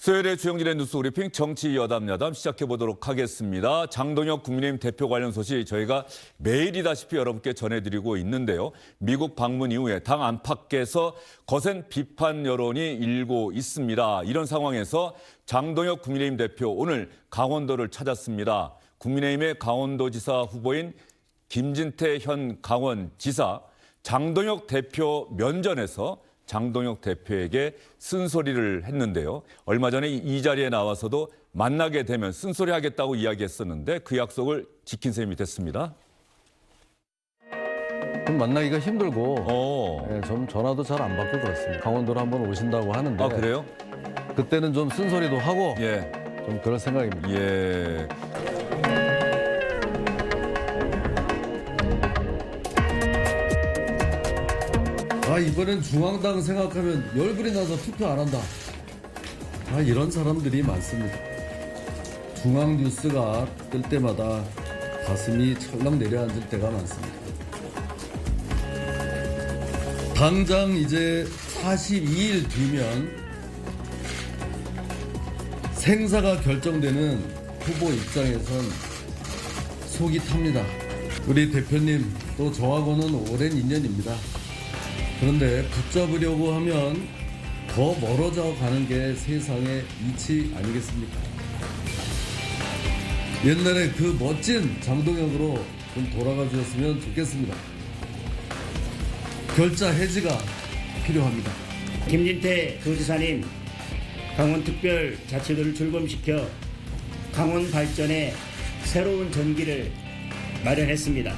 수요일에 주영진의 뉴스 브리핑 정치 여담 시작해보도록 하겠습니다. 장동혁 국민의힘 대표 관련 소식 저희가 매일이다시피 여러분께 전해드리고 있는데요. 미국 방문 이후에 당 안팎에서 거센 비판 여론이 일고 있습니다. 이런 상황에서 장동혁 국민의힘 대표 오늘 강원도를 찾았습니다. 국민의힘의 강원도지사 후보인 김진태 현 강원지사, 장동혁 대표 면전에서 장동혁 대표에게 쓴소리를 했는데요. 얼마 전에 이 자리에 나와서도 만나게 되면 쓴소리하겠다고 이야기했었는데 그 약속을 지킨 셈이 됐습니다. 좀 만나기가 힘들고 좀 전화도 잘 안 받고 그렇습니다. 강원도로 한번 오신다고 하는데 아, 그래요? 그때는 좀 쓴소리도 하고 예. 좀 그럴 생각입니다. 예. 이번엔 중앙당 생각하면 열불이 나서 투표 안 한다. 이런 사람들이 많습니다. 중앙 뉴스가 뜰 때마다 가슴이 철렁 내려앉을 때가 많습니다. 당장 이제 42일 뒤면 생사가 결정되는 후보 입장에선 속이 탑니다. 우리 대표님 또 저하고는 오랜 인연입니다. 그런데 붙잡으려고 하면 더 멀어져 가는 게 세상의 이치 아니겠습니까? 옛날에 그 멋진 장동혁으로 좀 돌아가 주셨으면 좋겠습니다. 결자 해지가 필요합니다. 김진태 도지사님, 강원특별자치도를 출범시켜 강원 발전에 새로운 전기를 마련했습니다.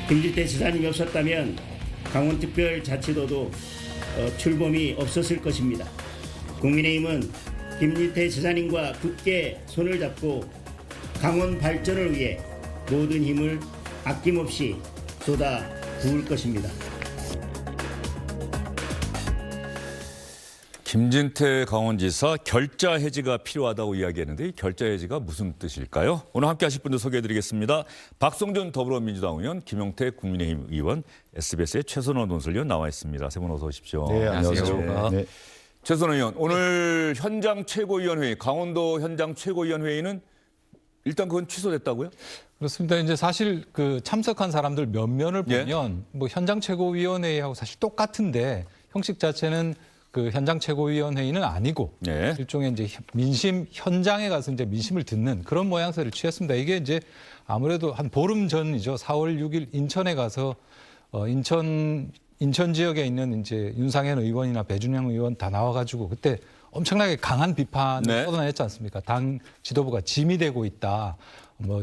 김진태 지사님이 없었다면 강원특별자치도도 출범이 없었을 것입니다. 국민의힘은 김진태 지사님과 굳게 손을 잡고 강원 발전을 위해 모든 힘을 아낌없이 쏟아 부을 것입니다. 김진태 강원지사 결자 해지가 필요하다고 이야기했는데 이 결자 해지가 무슨 뜻일까요? 오늘 함께 하실 분들 소개해드리겠습니다. 박성준 더불어민주당 의원, 김용태 국민의힘 의원, SBS의 최선원 논설위원 나와 있습니다. 세 분 어서 오십시오. 네, 안녕하세요. 네. 최선원 의원, 오늘 현장 최고위원회의, 강원도 현장 최고위원회의는 일단 그건 취소됐다고요? 그렇습니다. 이제 사실 그 참석한 사람들 면면을 보면 뭐 현장 최고위원회하고 사실 똑같은데 형식 자체는 그 현장 최고위원회의는 아니고 일종의 이제 민심 현장에 가서 이제 민심을 듣는 그런 모양새를 취했습니다. 이게 이제 아무래도 한 보름 전이죠. 4월 6일 인천에 가서 인천 지역에 있는 이제 윤상현 의원이나 배준영 의원 다 나와가지고 그때 엄청나게 강한 비판을 쏟아냈지 않습니까? 당 지도부가 짐이 되고 있다. 뭐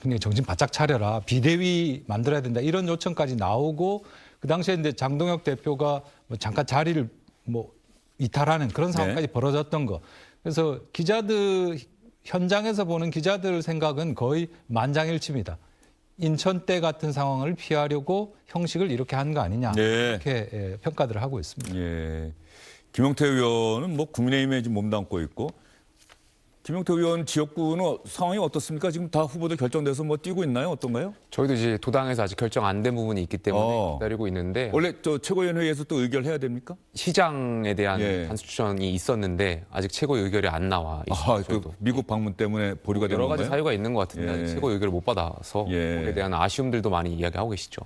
그냥 정신 바짝 차려라. 비대위 만들어야 된다. 이런 요청까지 나오고 그 당시에 이제 장동혁 대표가 뭐 잠깐 자리를 뭐 이탈하는 그런 상황까지 벌어졌던 거. 그래서 기자들 현장에서 보는 기자들 생각은 거의 만장일치입니다. 인천 때 같은 상황을 피하려고 형식을 이렇게 한 거 아니냐 이렇게 평가들을 하고 있습니다. 김용태 의원은 뭐 국민의힘에 지금 몸담고 있고 김용태 의원 지역구는 상황이 어떻습니까? 지금 다 후보들 결정돼서 뭐 뛰고 있나요? 어떤가요? 저희도 이제 도당에서 아직 결정 안 된 부분이 있기 때문에 기다리고 있는데 원래 저 최고위원회에서 또 의결해야 됩니까? 시장에 대한 단수 추천이 있었는데 아직 최고 의결이 안 나와 있어요. 그 미국 방문 때문에 보류가 된 건가요? 여러 가지 사유가 있는 것 같은데 아직 최고 의결을 못 받아서 거기에 대한 아쉬움들도 많이 이야기하고 계시죠.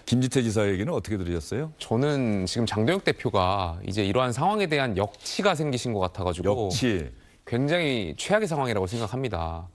김진태 지사 얘기는 어떻게 들으셨어요? 저는 지금 장동혁 대표가 이제 이러한 상황에 대한 역치가 생기신 것 같아가지고 굉장히 최악의 상황이라고 생각합니다.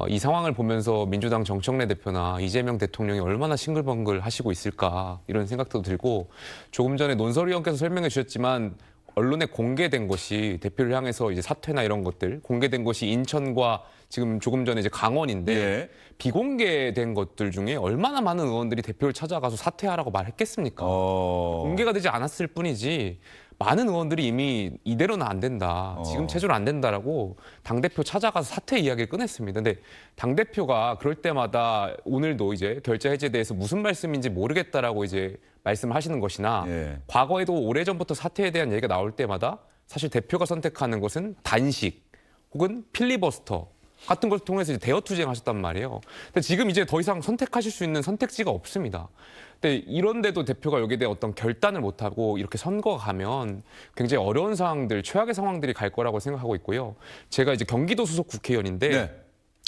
이 상황을 보면서 민주당 정청래 대표나 이재명 대통령이 얼마나 싱글벙글 하시고 있을까 이런 생각도 들고 조금 전에 논설위원께서 설명해 주셨지만 언론에 공개된 것이 대표를 향해서 이제 사퇴나 이런 것들 공개된 것이 인천과 지금 조금 전에 이제 강원인데 비공개된 것들 중에 얼마나 많은 의원들이 대표를 찾아가서 사퇴하라고 말했겠습니까? 공개가 되지 않았을 뿐이지 많은 의원들이 이미 이대로는 안 된다. 지금 체제로 안 된다라고 당대표 찾아가서 사퇴 이야기를 꺼냈습니다. 근데 당대표가 그럴 때마다 오늘도 이제 결자 해제에 대해서 무슨 말씀인지 모르겠다라고 이제 말씀하시는 것이나 과거에도 오래전부터 사퇴에 대한 얘기가 나올 때마다 사실 대표가 선택하는 것은 단식 혹은 필리버스터 같은 걸 통해서 이제 대여 투쟁하셨단 말이에요. 근데 지금 이제 더 이상 선택하실 수 있는 선택지가 없습니다. 근데 이런데도 대표가 여기에 대해 어떤 결단을 못하고 이렇게 선거가 가면 굉장히 어려운 상황들, 최악의 상황들이 갈 거라고 생각하고 있고요. 제가 이제 경기도 소속 국회의원인데 네.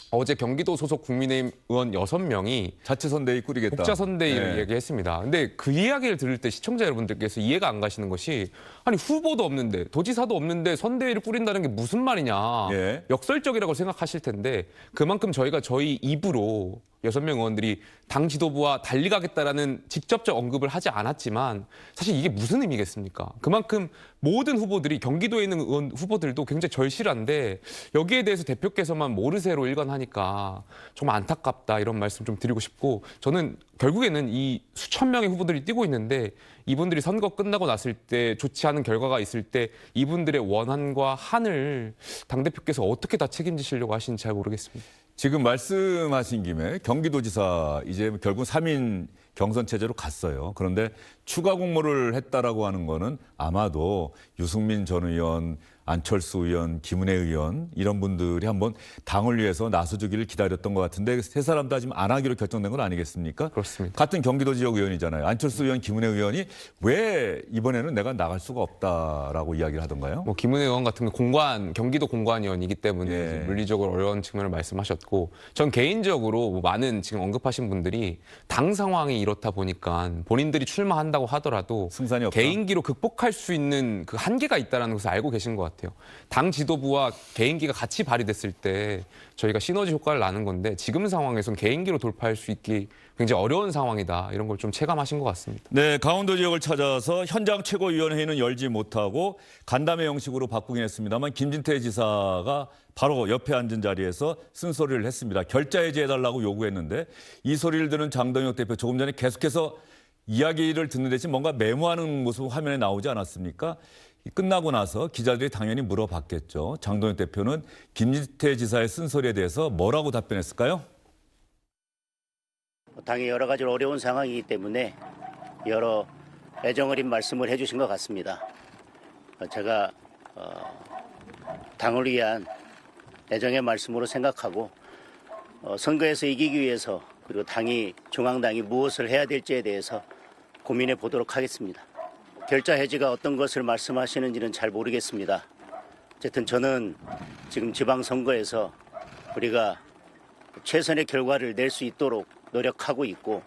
어제 경기도 소속 국민의힘 의원 6명이 자치선대위 꾸리겠다. 국자선대위를 네. 얘기했습니다. 근데 그 이야기를 들을 때 시청자 여러분들께서 이해가 안 가시는 것이 아니 후보도 없는데 도지사도 없는데 선대위를 꾸린다는 게 무슨 말이냐. 예. 역설적이라고 생각하실 텐데 그만큼 저희가 저희 입으로 6명 의원들이 당 지도부와 달리 가겠다라는 직접적 언급을 하지 않았지만 사실 이게 무슨 의미겠습니까? 그만큼 모든 후보들이 경기도에 있는 의원 후보들도 굉장히 절실한데 여기에 대해서 대표께서만 모르쇠로 일관하니까 정말 안타깝다 이런 말씀 좀 드리고 싶고 저는 결국에는 이 수천 명의 후보들이 뛰고 있는데 이분들이 선거 끝나고 났을 때 좋지 않은 결과가 있을 때 이분들의 원한과 한을 당대표께서 어떻게 다 책임지시려고 하시는지 잘 모르겠습니다. 지금 말씀하신 김에 경기도지사 이제 결국 3인 경선 체제로 갔어요. 그런데 추가 공모를 했다라고 하는 거는 아마도 유승민 전 의원, 안철수 의원, 김은혜 의원 이런 분들이 한번 당을 위해서 나서주기를 기다렸던 것 같은데 세 사람 다 지금 안 하기로 결정된 건 아니겠습니까? 그렇습니다. 같은 경기도 지역 의원이잖아요. 안철수 의원, 김은혜 의원이 왜 이번에는 내가 나갈 수가 없다라고 이야기를 하던가요? 뭐 김은혜 의원 같은 경우 경기도 공관위원이기 때문에 예. 이제 물리적으로 어려운 측면을 말씀하셨고 전 개인적으로 뭐 많은 지금 언급하신 분들이 당 상황이 이렇다 보니까 본인들이 출마한다고 하더라도 승산이 없다? 개인기로 극복할 수 있는 그 한계가 있다는 것을 알고 계신 것 같아요. 당 지도부와 개인기가 같이 발휘됐을 때 저희가 시너지 효과를 나는 건데 지금 상황에선 개인기로 돌파할 수 있기 굉장히 어려운 상황이다. 이런 걸 좀 체감하신 것 같습니다. 네, 강원도 지역을 찾아서 현장 최고위원회는 열지 못하고 간담회 형식으로 바꾸긴 했습니다만 김진태 지사가 바로 옆에 앉은 자리에서 쓴소리를 했습니다. 결자 해지해달라고 요구했는데 이 소리를 듣는 장동혁 대표 조금 전에 계속해서 이야기를 듣는 대신 뭔가 메모하는 모습 화면에 나오지 않았습니까? 끝나고 나서 기자들이 당연히 물어봤겠죠. 장동혁 대표는 김진태 지사의 쓴소리에 대해서 뭐라고 답변했을까요? 당이 여러 가지로 어려운 상황이기 때문에 여러 애정 어린 말씀을 해주신 것 같습니다. 제가 당을 위한 애정의 말씀으로 생각하고 선거에서 이기기 위해서 그리고 중앙당이 무엇을 해야 될지에 대해서 고민해 보도록 하겠습니다. 결자 해지가 어떤 것을 말씀하시는지는 잘 모르겠습니다. 어쨌든 저는 지금 지방선거에서 우리가 최선의 결과를 낼 수 있도록 노력하고 있고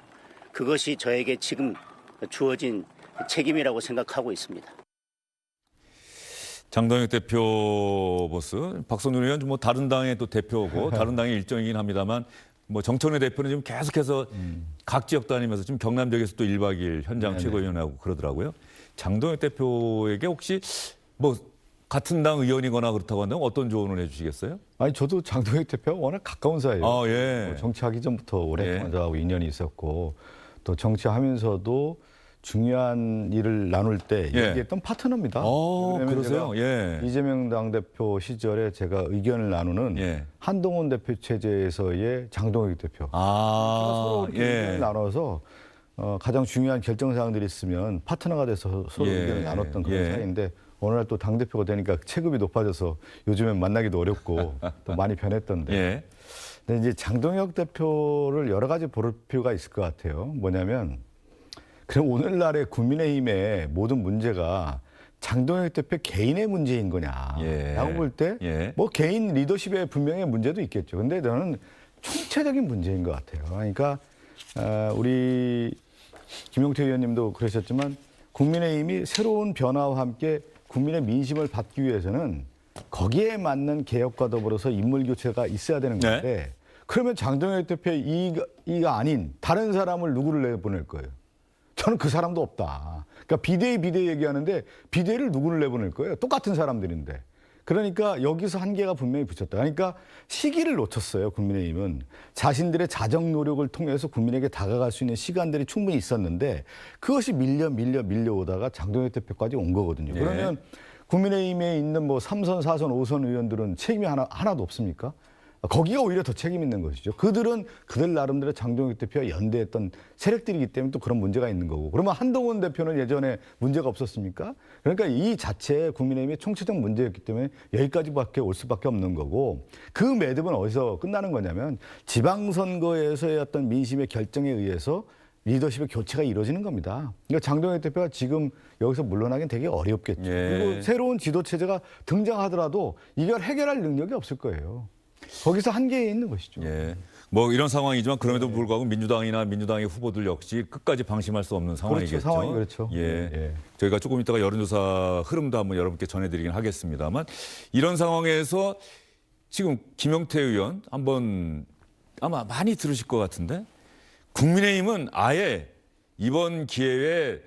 그것이 저에게 지금 주어진 책임이라고 생각하고 있습니다. 장동혁 대표 보스, 박성준 의원 뭐 다른 당의 또 대표고 다른 당의 일정이긴 합니다만 뭐 정청래 대표는 지금 계속해서 각 지역 다니면서 지금 경남 지역에서 또 1박 2일 현장 최고위원하고 그러더라고요. 장동혁 대표에게 혹시 뭐 같은 당 의원이거나 그렇다고 한다면 어떤 조언을 해주시겠어요? 아니 저도 장동혁 대표와 워낙 가까운 사이예요. 아, 예. 정치하기 전부터 오랫동안 예. 저하고 인연이 있었고 또 정치하면서도 중요한 일을 나눌 때 예. 얘기했던 파트너입니다. 왜냐면 그러세요? 제가 예. 이재명 당대표 시절에 제가 의견을 나누는 예. 한동훈 대표 체제에서의 장동혁 대표. 아, 서로 이렇게 의견을 예. 나눠서 가장 중요한 결정 사항들이 있으면 파트너가 돼서 서로 예. 의견을 나눴던 그런 예. 사이인데 어느 날 또 당대표가 되니까 체급이 높아져서 요즘엔 만나기도 어렵고 또 많이 변했던데. 예. 근데 이제 장동혁 대표를 여러 가지 볼 필요가 있을 것 같아요. 뭐냐면 그럼 오늘날의 국민의힘의 모든 문제가 장동혁 대표 개인의 문제인 거냐라고 예. 볼 때 예. 뭐 개인 리더십의 분명히 문제도 있겠죠. 근데 저는 총체적인 문제인 것 같아요. 그러니까 우리 김용태 의원님도 그러셨지만 국민의힘이 새로운 변화와 함께 국민의 민심을 받기 위해서는 거기에 맞는 개혁과 더불어서 인물 교체가 있어야 되는 건데 네. 그러면 장동혁 대표의 이가 아닌 다른 사람을 누구를 내보낼 거예요? 저는 그 사람도 없다. 그러니까 비대위 얘기하는데 비대위를 누구를 내보낼 거예요? 똑같은 사람들인데. 그러니까 여기서 한계가 분명히 붙였다. 그러니까 시기를 놓쳤어요, 국민의힘은. 자신들의 자정 노력을 통해서 국민에게 다가갈 수 있는 시간들이 충분히 있었는데 그것이 밀려오다가 장동혁 대표까지 온 거거든요. 예. 그러면 국민의힘에 있는 뭐 3선, 4선, 5선 의원들은 책임이 하나도 없습니까? 거기가 오히려 더 책임 있는 것이죠. 그들은 그들 나름대로 장동혁 대표와 연대했던 세력들이기 때문에 또 그런 문제가 있는 거고. 그러면 한동훈 대표는 예전에 문제가 없었습니까? 그러니까 이 자체 국민의힘의 총체적 문제였기 때문에 여기까지밖에 올 수밖에 없는 거고, 그 매듭은 어디서 끝나는 거냐면 지방선거에서의 어떤 민심의 결정에 의해서 리더십의 교체가 이루어지는 겁니다. 그러니까 장동혁 대표가 지금 여기서 물러나긴 되게 어렵겠죠. 예. 그리고 새로운 지도체제가 등장하더라도 이걸 해결할 능력이 없을 거예요. 거기서 한계에 있는 것이죠. 예. 뭐 이런 상황이지만 그럼에도 불구하고 민주당이나 민주당의 후보들 역시 끝까지 방심할 수 없는 상황이겠죠. 그렇죠. 상황이 그렇죠. 예. 예. 저희가 조금 이따가 여론조사 흐름도 한번 여러분께 전해드리긴 하겠습니다만, 이런 상황에서 지금 김영태 의원 한번 아마 많이 들으실 것 같은데, 국민의힘은 아예 이번 기회에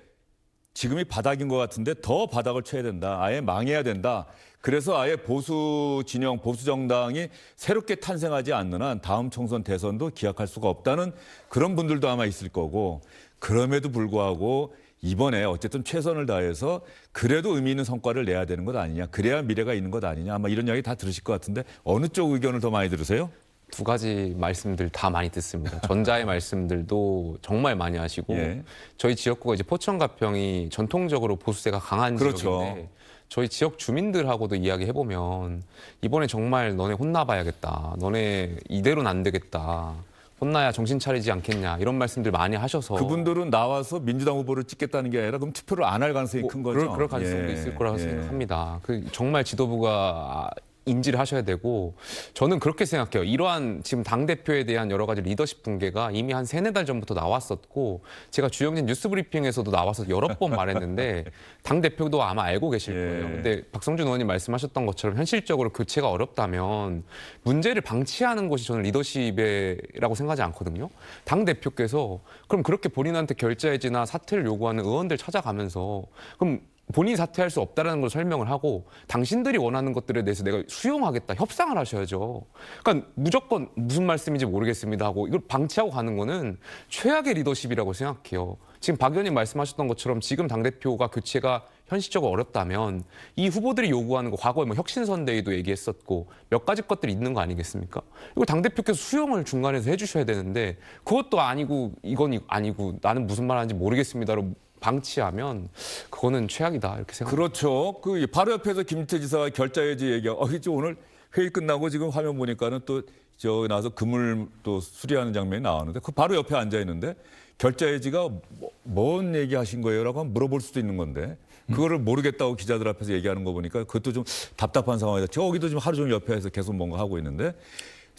지금이 바닥인 것 같은데 더 바닥을 쳐야 된다. 아예 망해야 된다. 그래서 아예 보수 진영, 보수 정당이 새롭게 탄생하지 않는 한 다음 총선 대선도 기약할 수가 없다는 그런 분들도 아마 있을 거고, 그럼에도 불구하고 이번에 어쨌든 최선을 다해서 그래도 의미 있는 성과를 내야 되는 것 아니냐. 그래야 미래가 있는 것 아니냐. 아마 이런 이야기 다 들으실 것 같은데 어느 쪽 의견을 더 많이 들으세요? 두 가지 말씀들 다 많이 듣습니다. 전자의 말씀들도 정말 많이 하시고, 예. 저희 지역구가 이제 포천 가평이 전통적으로 보수세가 강한 그렇죠. 지역인데, 저희 지역 주민들하고도 이야기해보면 이번에 정말 너네 혼나봐야겠다. 너네 이대로는 안 되겠다. 혼나야 정신 차리지 않겠냐. 이런 말씀들 많이 하셔서. 그분들은 나와서 민주당 후보를 찍겠다는 게 아니라 그럼 투표를 안 할 가능성이 큰 거죠. 그럴 가능성도 예. 있을 거라고 예. 생각합니다. 정말 지도부가 인지를 하셔야 되고, 저는 그렇게 생각해요. 이러한 지금 당대표에 대한 여러 가지 리더십 붕괴가 이미 한 3-4달 전부터 나왔었고, 제가 주영진 뉴스 브리핑에서도 나와서 여러 번 말했는데 당대표도 아마 알고 계실 거예요. 근데 박성준 의원님 말씀하셨던 것처럼 현실적으로 교체가 어렵다면 문제를 방치하는 것이 저는 리더십이라고 생각하지 않거든요. 당대표께서 그럼 그렇게 본인한테 결자해지나 사퇴를 요구하는 의원들 찾아가면서 그럼 본인이 사퇴할 수 없다는 걸 설명을 하고, 당신들이 원하는 것들에 대해서 내가 수용하겠다, 협상을 하셔야죠. 그러니까 무조건 무슨 말씀인지 모르겠습니다 하고 이걸 방치하고 가는 거는 최악의 리더십이라고 생각해요. 지금 박 의원님 말씀하셨던 것처럼 지금 당대표가 교체가 현실적으로 어렵다면 이 후보들이 요구하는 거, 과거에 뭐 혁신선대위도 얘기했었고 몇 가지 것들이 있는 거 아니겠습니까? 이거 당대표께서 수용을 중간에서 해주셔야 되는데, 그것도 아니고 이건 아니고 나는 무슨 말 하는지 모르겠습니다로 방치하면 그거는 최악이다 이렇게 생각합니다. 그렇죠. 그 바로 옆에서 김진태 지사가 결자해지 얘기하고, 이제 오늘 회의 끝나고 지금 화면 보니까는 또 저 나와서 그물 또 수리하는 장면이 나왔는데, 그 바로 옆에 앉아 있는데 결자해지가 뭔 얘기하신 거예요라고 한번 물어볼 수도 있는 건데, 그거를 모르겠다고 기자들 앞에서 얘기하는 거 보니까 그것도 좀 답답한 상황이다. 저기도 지금 하루 종일 옆에서 계속 뭔가 하고 있는데.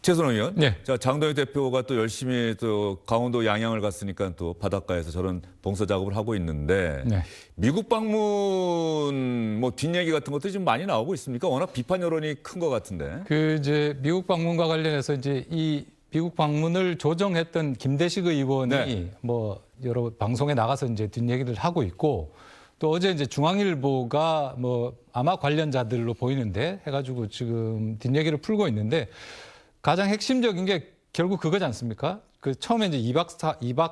최선호 의원, 네. 자, 장동혁 대표가 또 열심히 또 강원도 양양을 갔으니까 또 바닷가에서 저런 봉사 작업을 하고 있는데, 네. 미국 방문 뭐 뒷얘기 같은 것도 좀 많이 나오고 있습니까? 워낙 비판 여론이 큰 것 같은데. 그 이제 미국 방문과 관련해서 이제 이 미국 방문을 조정했던 김대식 의원이 네. 뭐 여러 방송에 나가서 이제 뒷얘기를 하고 있고, 또 어제 이제 중앙일보가 뭐 아마 관련자들로 보이는데 해가지고 지금 뒷얘기를 풀고 있는데, 가장 핵심적인 게 결국 그거지 않습니까? 그 처음에 이제 2박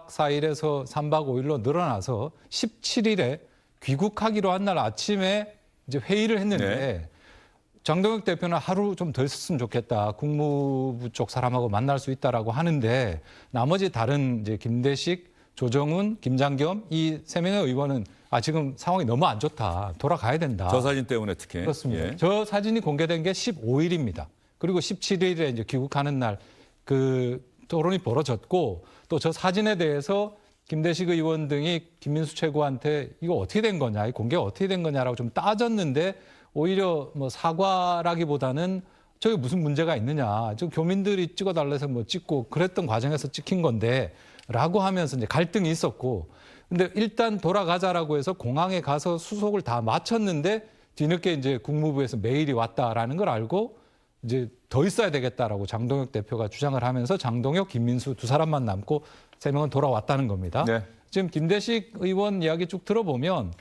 4일에서 3박 5일로 늘어나서 17일에 귀국하기로 한 날 아침에 이제 회의를 했는데, 네. 장동혁 대표는 하루 좀 더 있었으면 좋겠다. 국무부 쪽 사람하고 만날 수 있다라고 하는데, 나머지 다른 이제 김대식, 조정훈, 김장겸 이 3명의 의원은 지금 상황이 너무 안 좋다. 돌아가야 된다. 저 사진 때문에 특히. 그렇습니다. 예. 저 사진이 공개된 게 15일입니다. 그리고 17일에 이제 귀국하는 날 그 토론이 벌어졌고, 또 저 사진에 대해서 김대식 의원 등이 김민수 최고한테 이거 어떻게 된 거냐, 이 공개가 어떻게 된 거냐라고 좀 따졌는데, 오히려 뭐 사과라기보다는 저게 무슨 문제가 있느냐, 저 교민들이 찍어달라 해서 뭐 찍고 그랬던 과정에서 찍힌 건데 라고 하면서 이제 갈등이 있었고, 근데 일단 돌아가자라고 해서 공항에 가서 수속을 다 마쳤는데 뒤늦게 이제 국무부에서 메일이 왔다라는 걸 알고 이제 더 있어야 되겠다라고 장동혁 대표가 주장을 하면서 장동혁, 김민수 두 사람만 남고 3명은 돌아왔다는 겁니다. 네. 지금 김대식 의원 이야기 쭉 들어보면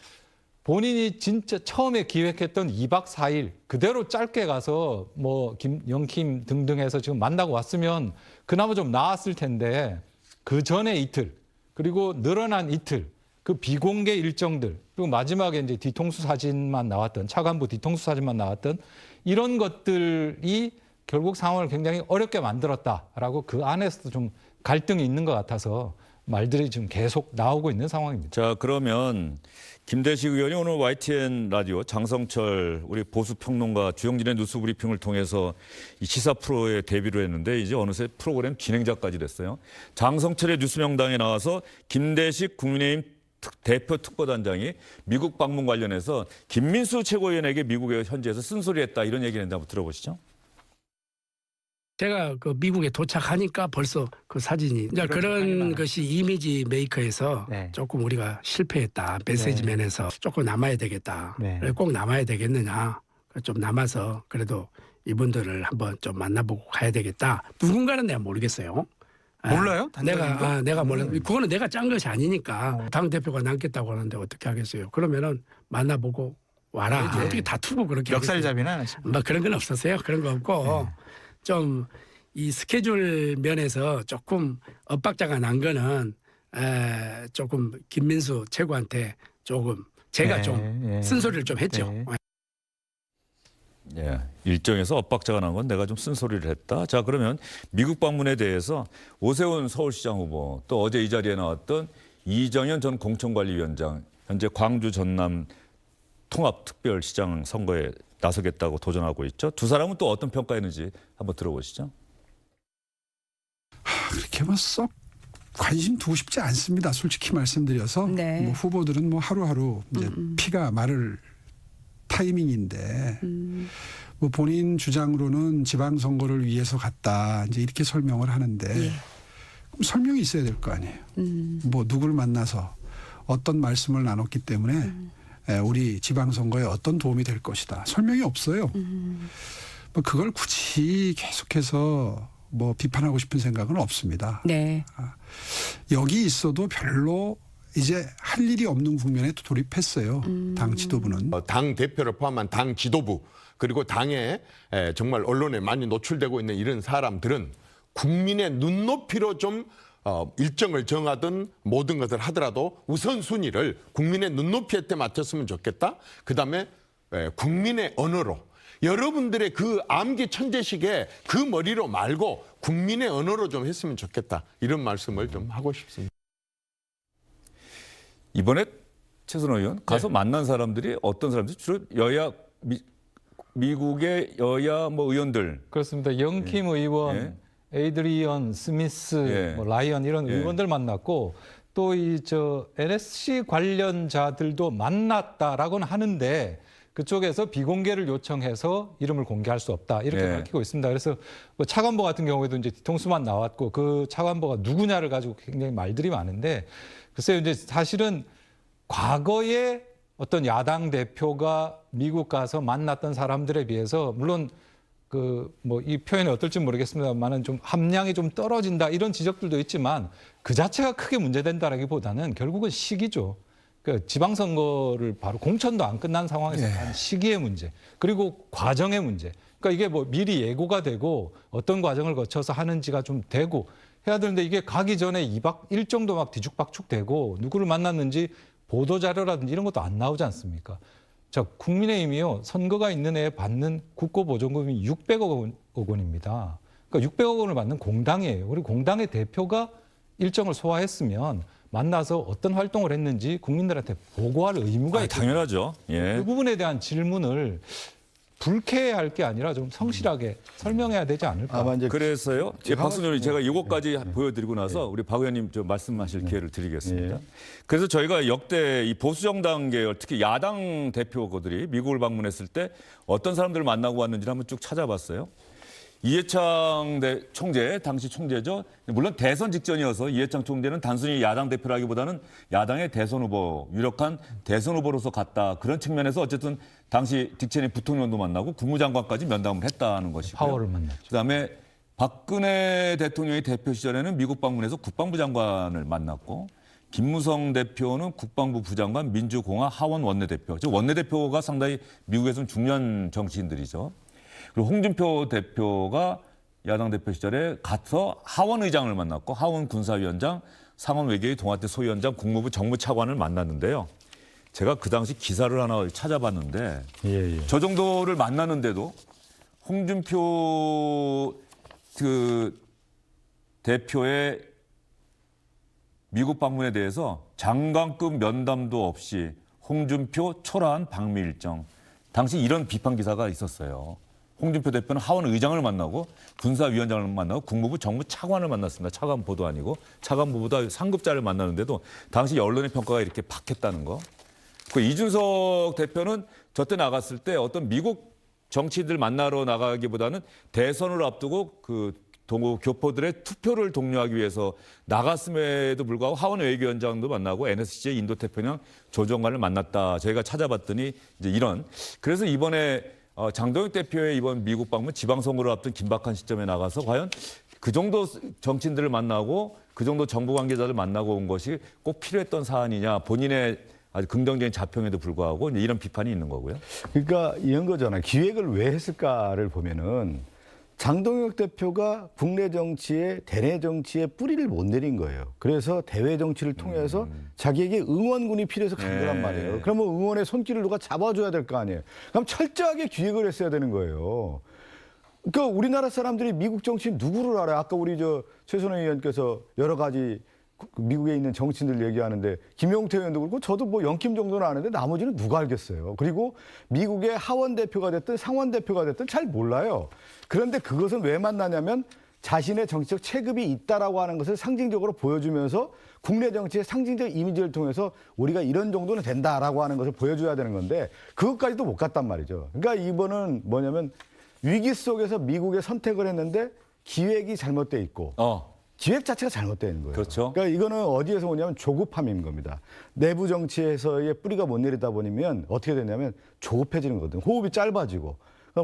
본인이 진짜 처음에 기획했던 2박 4일 그대로 짧게 가서 뭐 영킴 등등 해서 지금 만나고 왔으면 그나마 좀 나았을 텐데, 그 전에 이틀, 그리고 늘어난 이틀, 그 비공개 일정들, 그리고 마지막에 이제 뒤통수 사진만 나왔던, 차관부 뒤통수 사진만 나왔던 이런 것들이 결국 상황을 굉장히 어렵게 만들었다라고 그 안에서도 좀 갈등이 있는 것 같아서 말들이 지금 계속 나오고 있는 상황입니다. 자, 그러면 김대식 의원이 오늘 YTN 라디오 장성철 우리 보수 평론가 주영진의 뉴스 브리핑을 통해서 이 시사 프로에 데뷔를 했는데 이제 어느새 프로그램 진행자까지 됐어요. 장성철의 뉴스 명당에 나와서 김대식 국민의힘 대표 특보단장이 미국 방문 관련해서 김민수 최고위원에게 미국에 현지에서 쓴소리했다 이런 얘기를 했는데 한번 들어보시죠. 제가 그 미국에 도착하니까 벌써 그 사진이 이제 그런 것이 이미지 메이커에서 네. 조금 우리가 실패했다. 메시지 면에서 조금 남아야 되겠다. 네. 꼭 남아야 되겠느냐. 좀 남아서 그래도 이분들을 한번 좀 만나보고 가야 되겠다. 누군가는 내가 모르겠어요. 몰라요? 내가 몰라. 그거는 내가 짠 것이 아니니까 당 대표가 남겠다고 하는데 어떻게 하겠어요. 그러면은 만나보고 와라. 어떻게 다투고 그렇게 역살잡이는 안 하십니까? 뭐 그런 건 없었어요. 그런 거 없고 좀 이 스케줄 면에서 조금 엇박자가 난 거는 조금 김민수 최고한테 조금 제가 좀 쓴소리를 좀 했죠. 예, 일정에서 엇박자가 난 건 내가 좀 쓴소리를 했다. 자, 그러면 미국 방문에 대해서 오세훈 서울시장 후보 또 어제 이 자리에 나왔던 이정현 전 공천관리위원장 현재 광주 전남 통합특별시장 선거에 나서겠다고 도전하고 있죠. 두 사람은 또 어떤 평가했는지 한번 들어보시죠. 그렇게 뭐 썩 관심 두고 싶지 않습니다. 솔직히 말씀드려서 네. 뭐 후보들은 뭐 하루하루 이제 피가 마를 타이밍인데 뭐 본인 주장으로는 지방선거를 위해서 갔다 이제 이렇게 설명을 하는데 그럼 설명이 있어야 될 거 아니에요. 뭐 누구를 만나서 어떤 말씀을 나눴기 때문에 우리 지방선거에 어떤 도움이 될 것이다. 설명이 없어요. 뭐 그걸 굳이 계속해서 뭐 비판하고 싶은 생각은 없습니다. 네. 여기 있어도 별로 이제 할 일이 없는 국면에 돌입했어요. 당 지도부는. 당 대표를 포함한 당 지도부 그리고 당에 정말 언론에 많이 노출되고 있는 이런 사람들은 국민의 눈높이로 좀 일정을 정하든 모든 것을 하더라도 우선순위를 국민의 눈높이에 맞췄으면 좋겠다. 그다음에 국민의 언어로 여러분들의 그 암기 천재식에 그 머리로 말고 국민의 언어로 좀 했으면 좋겠다. 이런 말씀을 좀 하고 싶습니다. 이번에 최순호 의원 가서 만난 사람들이 어떤 사람들 주로 여야 미국의 여야 뭐 의원들 그렇습니다. 영킴 의원, 에이드리언 스미스, 뭐 라이언 이런 의원들 만났고 또 이 NSC 관련자들도 만났다라고는 하는데 그쪽에서 비공개를 요청해서 이름을 공개할 수 없다 이렇게 밝히고 있습니다. 그래서 뭐 차관보 같은 경우에도 이제 뒤통수만 나왔고 그 차관보가 누구냐를 가지고 굉장히 말들이 많은데 글쎄요 이제 사실은 과거에 어떤 야당 대표가 미국 가서 만났던 사람들에 비해서 물론 그 뭐 이 표현이 어떨지 모르겠습니다만은 좀 함량이 좀 떨어진다 이런 지적들도 있지만 그 자체가 크게 문제된다라기보다는 결국은 시기죠. 그 지방선거를 바로 공천도 안 끝난 상황에서 한 시기의 문제 그리고 과정의 문제. 그러니까 이게 뭐 미리 예고가 되고 어떤 과정을 거쳐서 하는지가 좀 되고 해야 되는데 이게 가기 전에 2박 일정도 막 뒤죽박죽되고 누구를 만났는지 보도 자료라든지 이런 것도 안 나오지 않습니까? 자, 국민의힘이요 선거가 있는 해에 받는 국고보조금이 600억 원입니다. 그러니까 600억 원을 받는 공당이에요. 우리 공당의 대표가 일정을 소화했으면 만나서 어떤 활동을 했는지 국민들한테 보고할 의무가 있거든요. 당연하죠. 그 부분에 대한 질문을 불쾌할 게 아니라 좀 성실하게 설명해야 되지 않을까. 아마 이제 그래서요. 박순 의원님 제가 이것까지 보여드리고 나서 우리 박 의원님 좀 말씀하실 기회를 드리겠습니다. 그래서 저희가 역대 이 보수정당 계열 특히 야당 대표들이 미국을 방문했을 때 어떤 사람들을 만나고 왔는지 한번 쭉 찾아봤어요. 이해창 총재, 당시 총재죠. 물론 대선 직전이어서 이해창 총재는 단순히 야당 대표라기보다는 야당의 대선 후보, 유력한 대선 후보로서 갔다. 그런 측면에서 어쨌든 당시 딕 체니 부통령도 만나고 국무장관까지 면담을 했다는 것이고요. 파워를 만났죠. 그다음에 박근혜 대통령이 대표 시절에는 미국 방문해서 국방부 장관을 만났고 김무성 대표는 국방부 부장관, 민주공화 하원 원내대표. 즉 원내대표가 상당히 미국에서는 중요한 정치인들이죠. 그리고 홍준표 대표가 야당 대표 시절에 가서 하원 의장을 만났고 하원 군사위원장, 상원 외교위 동아태 소위원장, 국무부 정무차관을 만났는데요. 제가 그 당시 기사를 하나 찾아봤는데 저 정도를 만났는데도 홍준표 그 대표의 미국 방문에 대해서 장관급 면담도 없이 홍준표 초라한 방미 일정. 당시 이런 비판 기사가 있었어요. 홍준표 대표는 하원 의장을 만나고 군사위원장을 만나고 국무부 정무 차관을 만났습니다. 차관보도 아니고 차관보보다 상급자를 만나는데도 당시 언론의 평가가 이렇게 박했다는 거. 그 이준석 대표는 저때 나갔을 때 어떤 미국 정치인들 만나러 나가기보다는 대선을 앞두고 그 동호 교포들의 투표를 독려하기 위해서 나갔음에도 불구하고 하원 외교위원장도 만나고 NSC의 인도 대표랑 조정관을 만났다. 저희가 찾아봤더니 이제 이런. 그래서 이번에 장동혁 대표의 이번 미국 방문 지방선거를 앞둔 긴박한 시점에 나가서 과연 그 정도 정치인들을 만나고 그 정도 정부 관계자들 만나고 온 것이 꼭 필요했던 사안이냐. 본인의 아주 긍정적인 자평에도 불구하고 이제 이런 비판이 있는 거고요. 그러니까 이런 거잖아요. 기획을 왜 했을까를 보면은 장동혁 대표가 국내 정치에 대내 정치에 뿌리를 못 내린 거예요. 그래서 대외 정치를 통해서 자기에게 응원군이 필요해서 간 거란 말이에요. 그러면 응원의 손길을 누가 잡아줘야 될 거 아니에요. 그럼 철저하게 기획을 했어야 되는 거예요. 그러니까 우리나라 사람들이 미국 정치인 누구를 알아요? 아까 우리 최선호 의원께서 여러 가지 미국에 있는 정치인들 얘기하는데 김용태 의원도 그렇고 저도 뭐 영킴 정도는 아는데 나머지는 누가 알겠어요. 그리고 미국의 하원 대표가 됐든 상원 대표가 됐든 잘 몰라요. 그런데 그것은 왜 만나냐면 자신의 정치적 체급이 있다라고 하는 것을 상징적으로 보여주면서 국내 정치의 상징적 이미지를 통해서 우리가 이런 정도는 된다라고 하는 것을 보여줘야 되는 건데 그것까지도 못 갔단 말이죠. 그러니까 이번은 뭐냐면 위기 속에서 미국의 선택을 했는데 기획이 잘못돼 있고 기획 자체가 잘못되는 거예요. 그렇죠. 그러니까 이거는 어디에서 오냐면 조급함인 겁니다. 내부 정치에서의 뿌리가 못 내리다 보면 어떻게 되냐면 조급해지는 거거든요. 호흡이 짧아지고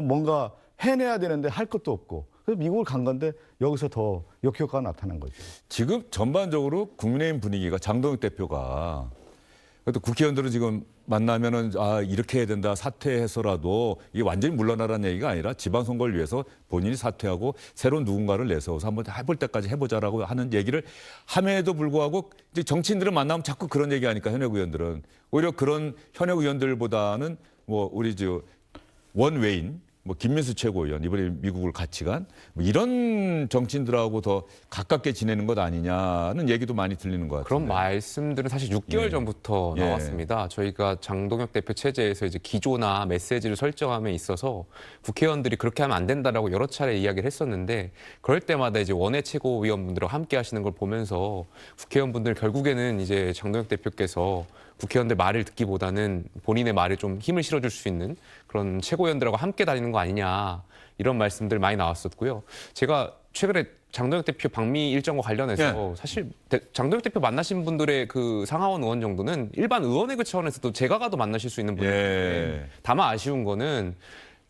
뭔가 해내야 되는데 할 것도 없고 그래서 미국을 간 건데 여기서 더 역효과가 나타난 거죠. 지금 전반적으로 국민의힘 분위기가 장동혁 대표가 그래도 국회의원들은 지금 만나면은 이렇게 해야 된다 사퇴해서라도 이게 완전히 물러나라는 얘기가 아니라 지방선거를 위해서 본인이 사퇴하고 새로운 누군가를 내세워서 한번 해볼 때까지 해보자라고 하는 얘기를 함에도 불구하고 이제 정치인들을 만나면 자꾸 그런 얘기하니까 현역 의원들은 오히려 그런 현역 의원들보다는 뭐 우리 원외인 뭐 김민수 최고위원 이번에 미국을 같이 간 뭐 이런 정치인들하고 더 가깝게 지내는 것 아니냐는 얘기도 많이 들리는 것 같아요. 그런 말씀들은 사실 6개월 전부터 나왔습니다. 저희가 장동혁 대표 체제에서 이제 기조나 메시지를 설정함에 있어서 국회의원들이 그렇게 하면 안 된다라고 여러 차례 이야기를 했었는데 그럴 때마다 이제 원외 최고위원분들과 함께 하시는 걸 보면서 국회의원분들 결국에는 이제 장동혁 대표께서 국회의원들 말을 듣기보다는 본인의 말에 좀 힘을 실어줄 수 있는 그런 최고위원들하고 함께 다니는 거 아니냐 이런 말씀들 많이 나왔었고요. 제가 최근에 장동혁 대표 방미 일정과 관련해서 사실 장동혁 대표 만나신 분들의 그 상하원 의원 정도는 일반 의원회그 차원에서도 제가 가도 만나실 수 있는 분인데 다만 아쉬운 거는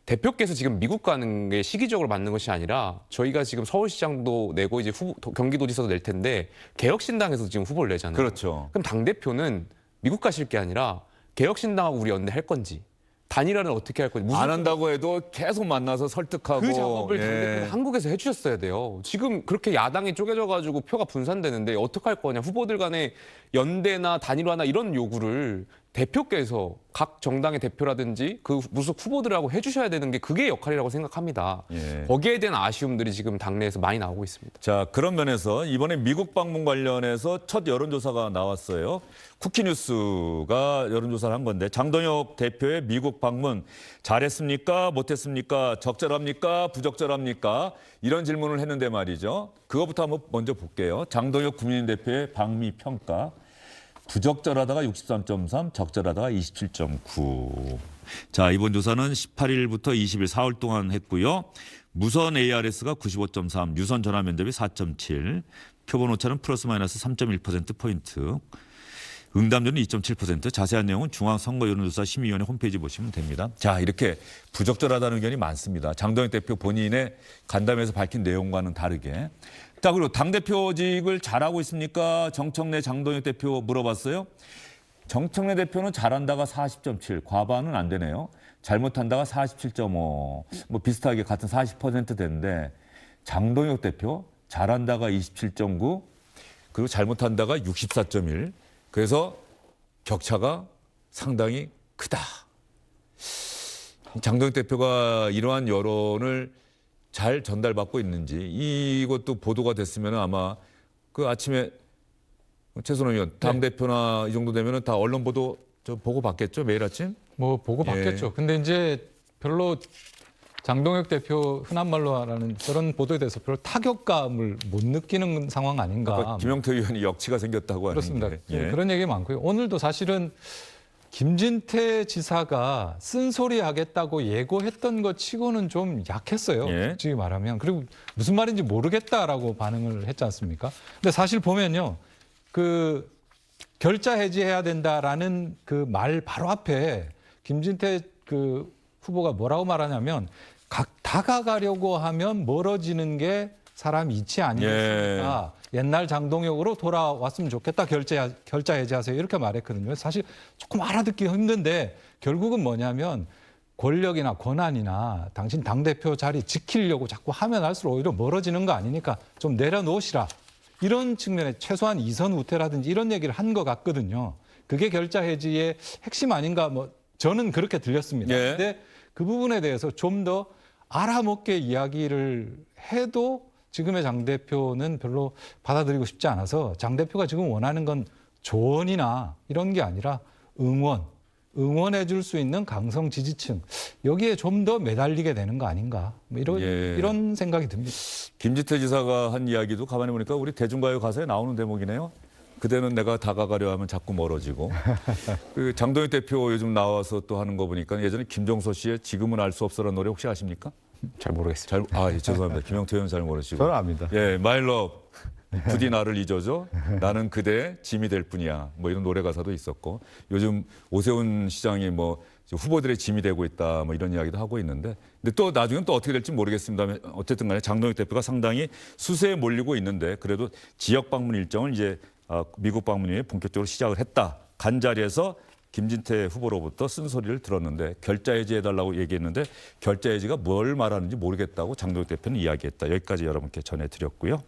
대표께서 지금 미국 가는 게 시기적으로 맞는 것이 아니라 저희가 지금 서울시장도 내고 이제 경기도지사도 낼 텐데 개혁신당에서 지금 후보를 내잖아요. 그렇죠. 그럼 당대표는 미국 가실 게 아니라 개혁신당하고 우리 연대할 건지 단일화는 어떻게 할 건지 안 한다고 해도 계속 만나서 설득하고 그 작업을 당대표는 한국에서 해주셨어야 돼요. 지금 그렇게 야당이 쪼개져가지고 표가 분산되는데 어떻게 할 거냐. 후보들 간의 연대나 단일화나 이런 요구를 대표께서 각 정당의 대표라든지 그 무속 후보들하고 해주셔야 되는 게 그게 역할이라고 생각합니다. 거기에 대한 아쉬움들이 지금 당내에서 많이 나오고 있습니다. 자, 그런 면에서 이번에 미국 방문 관련해서 첫 여론조사가 나왔어요. 쿠키뉴스가 여론조사를 한 건데 장동혁 대표의 미국 방문 잘했습니까? 못했습니까? 적절합니까? 부적절합니까? 이런 질문을 했는데 말이죠. 그거부터 한번 먼저 볼게요. 장동혁 국민의힘 대표의 방미 평가. 부적절하다가 63.3, 적절하다가 27.9. 자, 이번 조사는 18일부터 20일 4월 동안 했고요. 무선 ARS가 95.3, 유선 전화 면접이 4.7, 표본 오차는 플러스 마이너스 3.1%포인트, 응답률은 2.7%. 자세한 내용은 중앙선거여론조사 심의위원회 홈페이지 보시면 됩니다. 자, 이렇게 부적절하다는 의견이 많습니다. 장동혁 대표 본인의 간담회에서 밝힌 내용과는 다르게. 자, 그리고 당대표직을 잘하고 있습니까? 정청래 장동혁 대표 물어봤어요. 정청래 대표는 잘한다가 40.7, 과반은 안 되네요. 잘못한다가 47.5, 뭐 비슷하게 같은 40% 되는데 장동혁 대표 잘한다가 27.9, 그리고 잘못한다가 64.1. 그래서 격차가 상당히 크다. 장동혁 대표가 이러한 여론을 잘 전달받고 있는지 이것도 보도가 됐으면 아마 그 아침에 최선호 의원 당대표나 이 정도 되면은 다 언론 보도 보고 받겠죠, 매일 아침? 뭐 보고 받겠죠. 근데 이제 별로 장동혁 대표 흔한 말로 하는 저런 보도에 대해서 별로 타격감을 못 느끼는 상황 아닌가. 아까 김영태 의원이 역치가 생겼다고 그렇습니다. 하는데. 그런 얘기 많고요. 오늘도 사실은 김진태 지사가 쓴소리 하겠다고 예고했던 것 치고는 좀 약했어요. 솔직히 말하면. 그리고 무슨 말인지 모르겠다라고 반응을 했지 않습니까? 근데 사실 보면요. 그 결자 해지해야 된다라는 그 말 바로 앞에 김진태 그 후보가 뭐라고 말하냐면 다가가려고 하면 멀어지는 게 사람 이치 아니겠습니까? 옛날 장동혁으로 돌아왔으면 좋겠다. 결자 해지하세요. 이렇게 말했거든요. 사실 조금 알아듣기 힘든데 결국은 뭐냐면 권력이나 권한이나 당신 당대표 자리 지키려고 자꾸 하면 할수록 오히려 멀어지는 거 아니니까 좀 내려놓으시라. 이런 측면에 최소한 이선 우태라든지 이런 얘기를 한 것 같거든요. 그게 결자 해지의 핵심 아닌가 뭐 저는 그렇게 들렸습니다. 근데 그 부분에 대해서 좀 더 알아먹게 이야기를 해도 지금의 장 대표는 별로 받아들이고 싶지 않아서 장 대표가 지금 원하는 건 조언이나 이런 게 아니라 응원해 줄 수 있는 강성 지지층 여기에 좀 더 매달리게 되는 거 아닌가 뭐 이런 생각이 듭니다. 김진태 지사가 한 이야기도 가만히 보니까 우리 대중가요 가사에 나오는 대목이네요. 그대는 내가 다가가려 하면 자꾸 멀어지고. 그 장동혁 대표 요즘 나와서 또 하는 거 보니까 예전에 김종서 씨의 지금은 알 수 없어라는 노래 혹시 아십니까? 잘 모르겠습니다. 죄송합니다. 김영태 의원 잘 모르시고. 저는 압니다. My love. 부디 나를 잊어줘. 나는 그대의 짐이 될 뿐이야. 뭐 이런 노래 가사도 있었고. 요즘 오세훈 시장이 뭐 후보들의 짐이 되고 있다. 뭐 이런 이야기도 하고 있는데. 근데 또 나중엔 또 어떻게 될지 모르겠습니다만 어쨌든 간에 장동혁 대표가 상당히 수세에 몰리고 있는데 그래도 지역 방문 일정을 이제 미국 방문 이후에 본격적으로 시작을 했다. 간 자리에서 김진태 후보로부터 쓴소리를 들었는데 결자 해지해달라고 얘기했는데 결자 해지가 뭘 말하는지 모르겠다고 장동혁 대표는 이야기했다. 여기까지 여러분께 전해드렸고요.